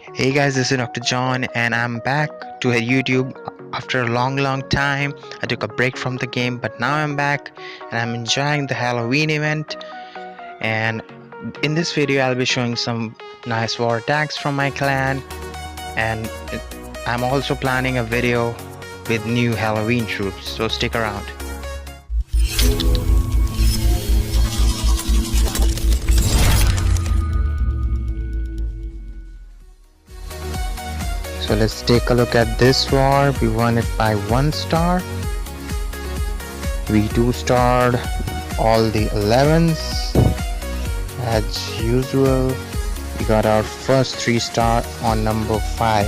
Hey guys, this is Dr. John and I'm back to YouTube after a long time. I took a break from the game, but now I'm back and I'm enjoying the Halloween event. And in this video I'll be showing some nice war attacks from my clan, and I'm also planning a video with new Halloween troops, so stick around. So let's take a look at this war. We won it by 1 star. We 2-starred all the 11s as usual. We got our first 3-star on number 5.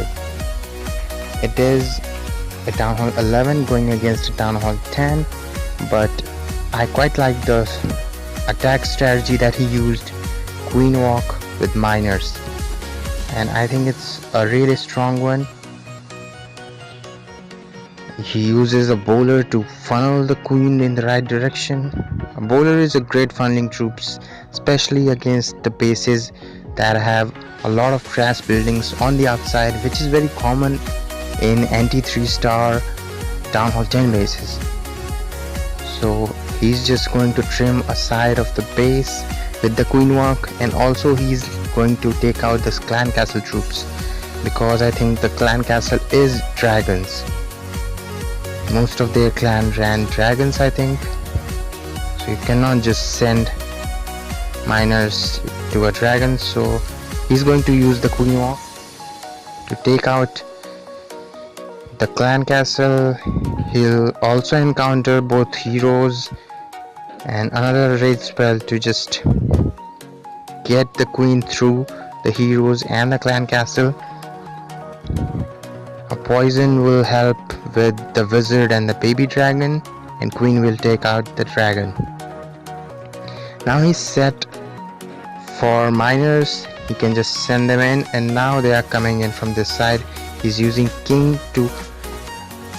It is a Town Hall 11 going against a Town Hall 10, but I quite like the attack strategy that he used, Queen Walk with miners, and I think it's a really strong one. He uses a bowler to funnel the queen in the right direction. A bowler is a great funneling troops, especially against the bases that have a lot of crash buildings on the outside, which is very common in anti 3-star Town Hall 10 bases. So he's just going to trim a side of the base with the queen walk, and also he's going to take out this clan castle troops, because I think the clan castle is dragons. Most of their clan ran dragons, I think, so you cannot just send miners to a dragon. So he's going to use the queen walk to take out the clan castle. He'll also encounter both heroes and another raid spell to just get the queen through the heroes and the clan castle. A poison will help with the wizard and the baby dragon, and queen will take out the dragon. Now he's set for miners. He can just send them in, and now they are coming in from this side. He's using king to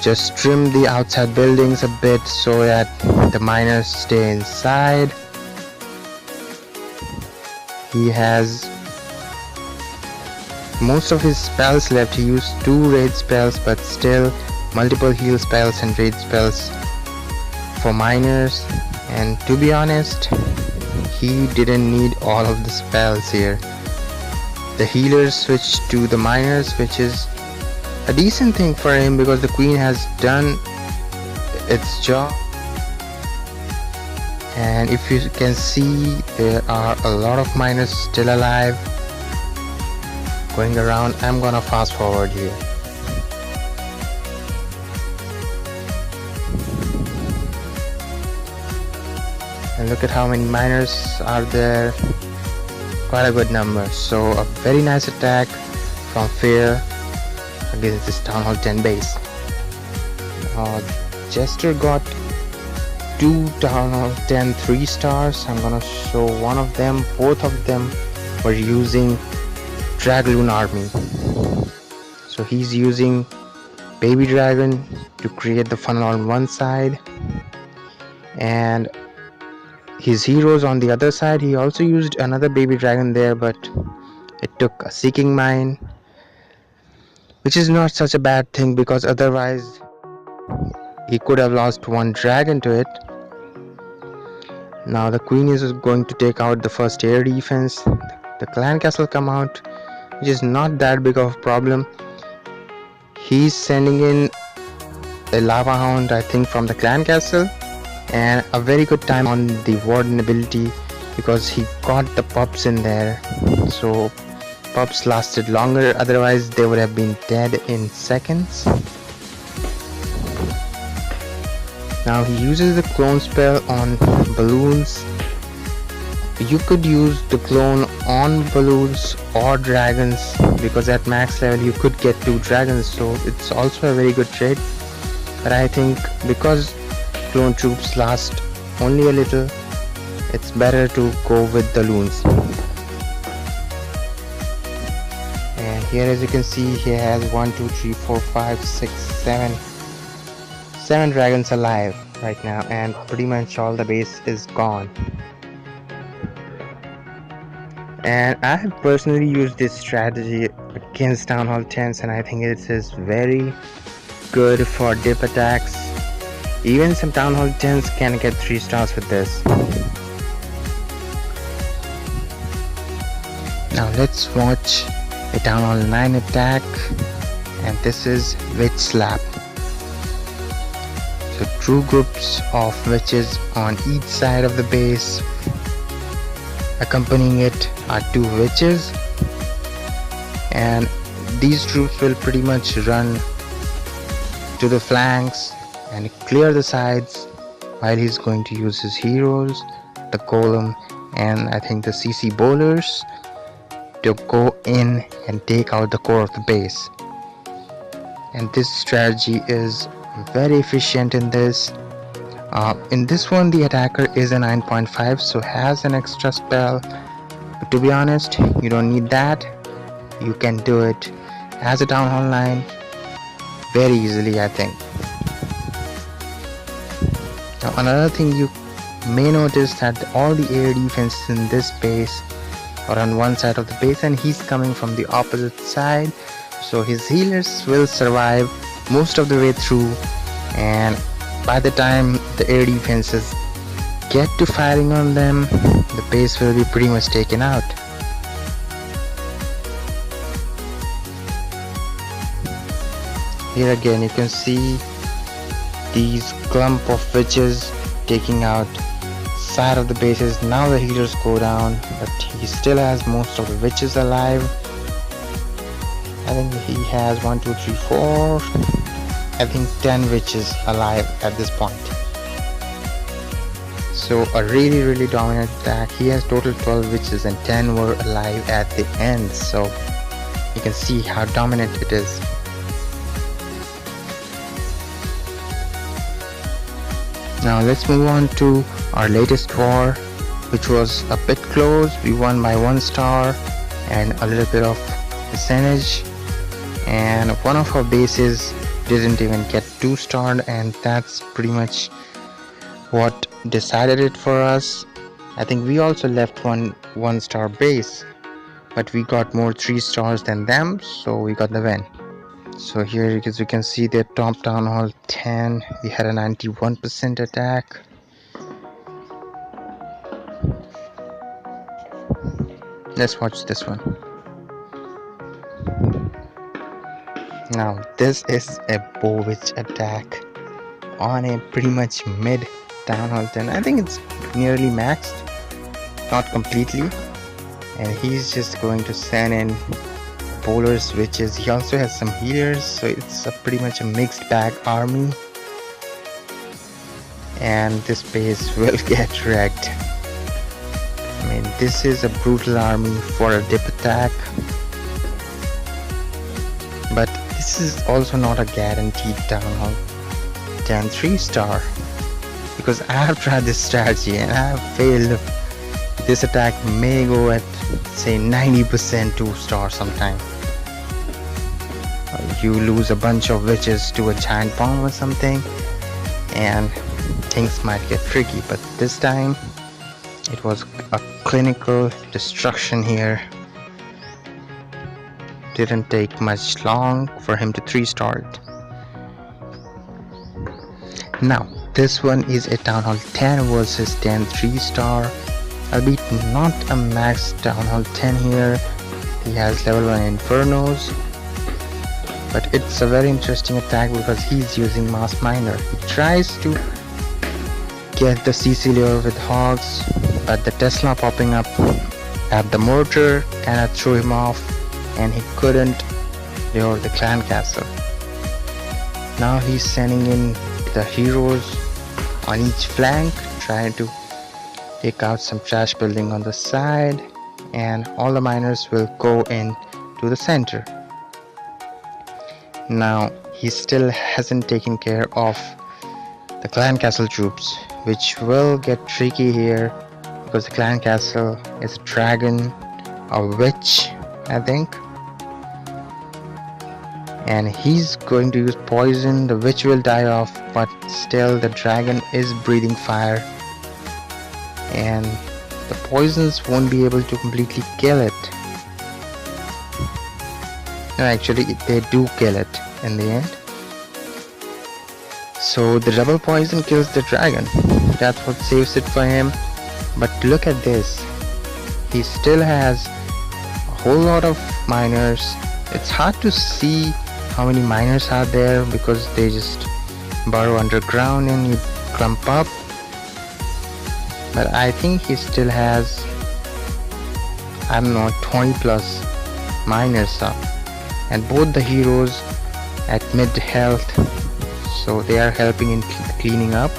just trim the outside buildings a bit so that the miners stay inside. He has most of his spells left. He used 2 raid spells, but still multiple heal spells and raid spells for miners, and to be honest, he didn't need all of the spells here. The healers switched to the miners, which is a decent thing for him because the queen has done its job. And if you can see, there are a lot of miners still alive going around. I'm gonna fast forward here. And look at how many miners are there. Quite a good number. So a very nice attack from Fear against this Town Hall 10 base. Jester got 2 Town Hall 10 3-stars. I'm gonna show one of them. Both of them were using Dragloon army. So he's using baby dragon to create the funnel on one side, and his heroes on the other side. He also used another baby dragon there, but it took a seeking mine, which is not such a bad thing because otherwise he could have lost 1 dragon to it. Now the queen is going to take out the first air defense. The clan castle come out, which is not that big of a problem. He's sending in a lava hound, I think, from the clan castle, and a very good time on the warden ability because he got the pups in there. So pups lasted longer, otherwise they would have been dead in seconds. Now he uses the clone spell on balloons. You could use the clone on balloons or dragons because at max level you could get 2 dragons, so it's also a very good trade. But I think because clone troops last only a little, it's better to go with the loons. And here, as you can see, he has 1 2 3 4 5 6 7 dragons alive right now, and pretty much all the base is gone. And I have personally used this strategy against Town Hall 10s, and I think it is very good for dip attacks. Even some Town Hall 10s can get 3 stars with this. Now let's watch a Town Hall 9 attack, and this is Witch Slap. So 2 groups of witches on each side of the base. Accompanying it are 2 witches, and these troops will pretty much run to the flanks and clear the sides while he's going to use his heroes, the golem and I think the CC bowlers, to go in and take out the core of the base. And this strategy is very efficient in this. In this one the attacker is a 9.5, so has an extra spell, but to be honest you don't need that. You can do it as a Town Hall 9 very easily, I think. Now another thing you may notice that all the air defenses in this base are on one side of the base, and he's coming from the opposite side, so his healers will survive most of the way through, and by the time the air defenses get to firing on them, the base will be pretty much taken out. Here again you can see these clump of witches taking out side of the bases. Now the healers go down, but he still has most of the witches alive. I think he has 1, 2, 3, 4, I think 10 witches alive at this point. So a really dominant attack. He has total 12 witches and 10 were alive at the end, so you can see how dominant it is. Now let's move on to our latest war, which was a bit close. We won by 1 star and a little bit of percentage, and one of our bases didn't even get 2 starred, and that's pretty much what decided it for us. I think we also left one star base, but we got more 3 stars than them, so we got the win. So here as you can see the top Town Hall 10, we had a 91% attack. Let's watch this one. Now this is a bow witch attack on a pretty much mid Town Hall 10. I think it's nearly maxed, not completely, and he's just going to send in bowlers, witches. He also has some healers, so it's pretty much a mixed bag army, and this base will get wrecked. I mean, this is a brutal army for a dip attack, but this is also not a guaranteed Town Hall 10 3-star, because I have tried this strategy and I have failed. This attack may go at say 90% 2-star sometime. You lose a bunch of witches to a giant bomb or something and things might get tricky, but this time it was a clinical destruction here. Didn't take much long for him to 3-star it. Now this one is a Town Hall 10 versus 10 3-star, albeit not a max Town Hall 10 here. He has level 1 Infernos, but it's a very interesting attack because he's using Mass Miner. He tries to get the CC lure with Hogs, but the Tesla popping up at the mortar kind of threw him off and he couldn't lure the clan castle. Now he's sending in the heroes on each flank, trying to take out some trash building on the side, and all the miners will go in to the center. Now he still hasn't taken care of the clan castle troops, which will get tricky here because the clan castle is a dragon, a witch I think, and he's going to use poison. The witch will die off, but still the dragon is breathing fire and the poisons won't be able to completely kill it. No, actually they do kill it in the end. So the double poison kills the dragon. That's what saves it for him. But look at this. He still has a whole lot of miners. It's hard to see how many miners are there because they just burrow underground and you clump up. But I think he still has, I don't know, 20 plus miners up. And both the heroes at mid health, so they are helping in cleaning up.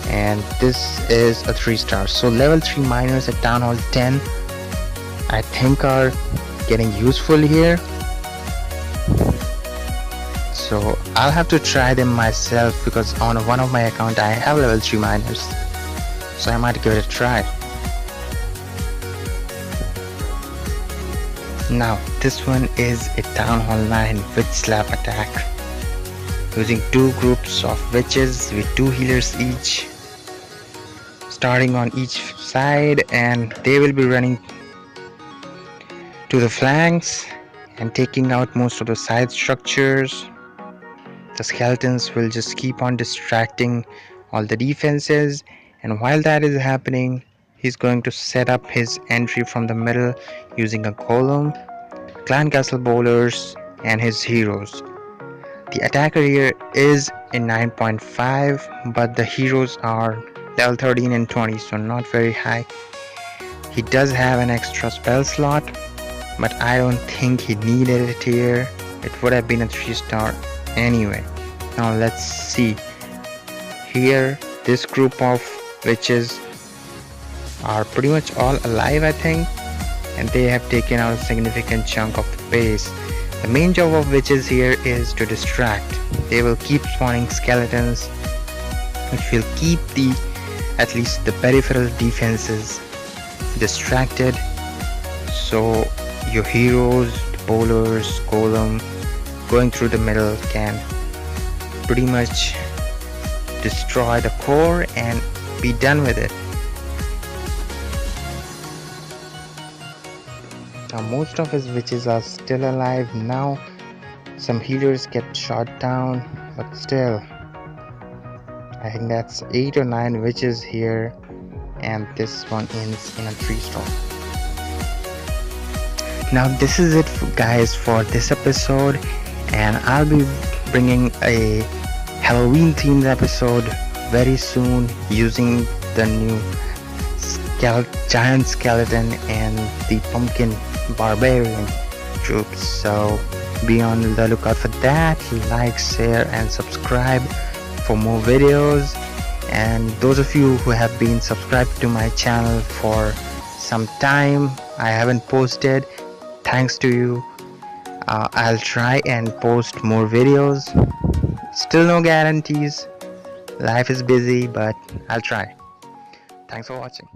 And this is a 3-star. So level 3 miners at Town Hall 10 I think are getting useful here. So I'll have to try them myself because on one of my account I have level 3 miners, so I might give it a try. Now this one is a Town Hall 9 witch slap attack using 2 groups of witches with 2 healers each, starting on each side, and they will be running to the flanks and taking out most of the side structures. The skeletons will just keep on distracting all the defenses, and while that is happening, he's going to set up his entry from the middle using a golem, clan castle bowlers, and his heroes. The attacker here is a 9.5, but the heroes are level 13 and 20, so not very high. He does have an extra spell slot, but I don't think he needed it here. It would have been a 3-star anyway. Now let's see. Here this group of witches are pretty much all alive, I think, and they have taken out a significant chunk of the base. The main job of witches here is to distract. They will keep spawning skeletons, which will keep at least the peripheral defenses distracted, so your heroes, the bowlers, golem going through the middle can pretty much destroy the core and be done with it. Now most of his witches are still alive. Now some healers get shot down, but still I think that's 8 or 9 witches here, and this one ends in a 3-star. Now this is it guys for this episode, and I'll be bringing a Halloween themed episode very soon using the new giant skeleton and the pumpkin barbarian troops. So be on the lookout for that. Like, share and subscribe for more videos, and those of you who have been subscribed to my channel for some time, I haven't posted, thanks to you. I'll try and post more videos. Still no guarantees, life is busy, but I'll try. Thanks for watching.